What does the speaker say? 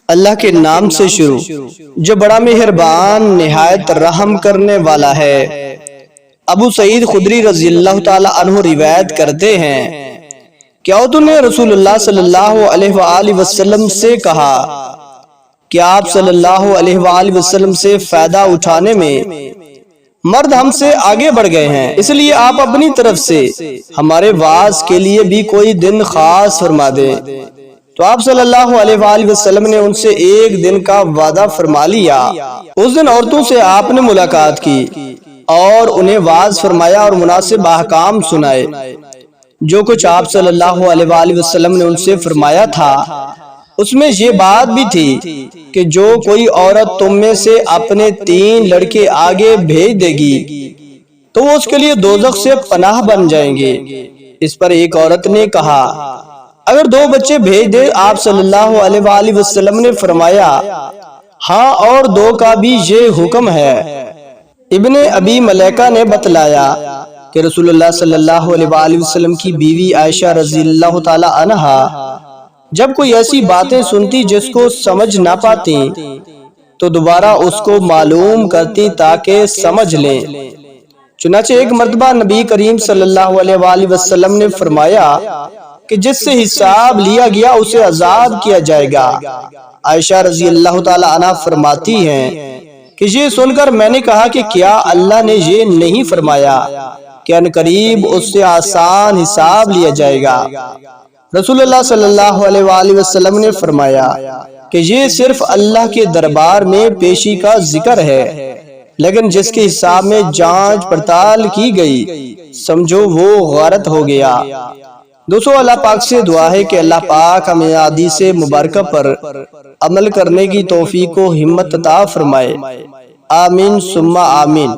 اللہ کے نام سے شروع جو بڑا مہربان نہایت رحم کرنے والا ہے۔ ابو سعید خدری رضی اللہ تعالی عنہ روایت کرتے ہیں کہ عورتوں نے رسول اللہ صلی اللہ علیہ وآلہ وسلم سے کہا کہ آپ صلی اللہ علیہ وآلہ وسلم سے فائدہ اٹھانے میں مرد ہم سے آگے بڑھ گئے ہیں، اس لیے آپ اپنی طرف سے ہمارے وعظ کے لیے بھی کوئی دن خاص فرما دیں۔ تو آپ صلی اللہ علیہ وآلہ وسلم نے ان سے ایک دن کا وعدہ فرما لیا۔ اس دن عورتوں سے آپ نے ملاقات کی اور انہیں وعظ فرمایا اور مناسب احکام سنائے۔ جو کچھ آپ صلی اللہ علیہ وآلہ وسلم نے ان سے فرمایا تھا اس میں یہ بات بھی تھی کہ جو کوئی عورت تم میں سے اپنے 3 لڑکے آگے بھیج دے گی تو وہ اس کے لیے دوزخ سے پناہ بن جائیں گے۔ اس پر ایک عورت نے کہا اگر 2 بچے بھیج دے؟ آپ صلی اللہ علیہ وآلہ وسلم نے فرمایا ہاں، اور 2 کا بھی یہ حکم ہے۔ ابن ابی ملیکہ نے بتلایا کہ رسول اللہ صلی اللہ علیہ وآلہ وسلم کی بیوی عائشہ رضی اللہ تعالی عنہا جب کوئی ایسی باتیں سنتی جس کو سمجھ نہ پاتی تو دوبارہ اس کو معلوم کرتی تاکہ سمجھ لیں۔ چنانچہ ایک مرتبہ نبی کریم صلی اللہ علیہ وآلہ وسلم نے فرمایا کہ جس سے حساب لیا گیا اسے عذاب کیا جائے گا۔ عائشہ رضی اللہ تعالی عنہ فرماتی ہیں کہ یہ سن کر میں نے کہا کہ کیا اللہ نے یہ نہیں فرمایا کہ عنقریب اس سے آسان حساب لیا جائے گا؟ رسول اللہ صلی اللہ علیہ وآلہ وسلم نے فرمایا کہ یہ صرف اللہ کے دربار میں پیشی کا ذکر ہے، لیکن جس کے حساب میں جانچ پڑتال کی گئی سمجھو وہ غارت ہو گیا۔ دوستو، اللہ پاک سے دعا ہے کہ اللہ پاک ہمیں حدیث مبارکہ پر عمل کرنے کی توفیق و ہمت عطا فرمائے۔ آمین ثم آمین۔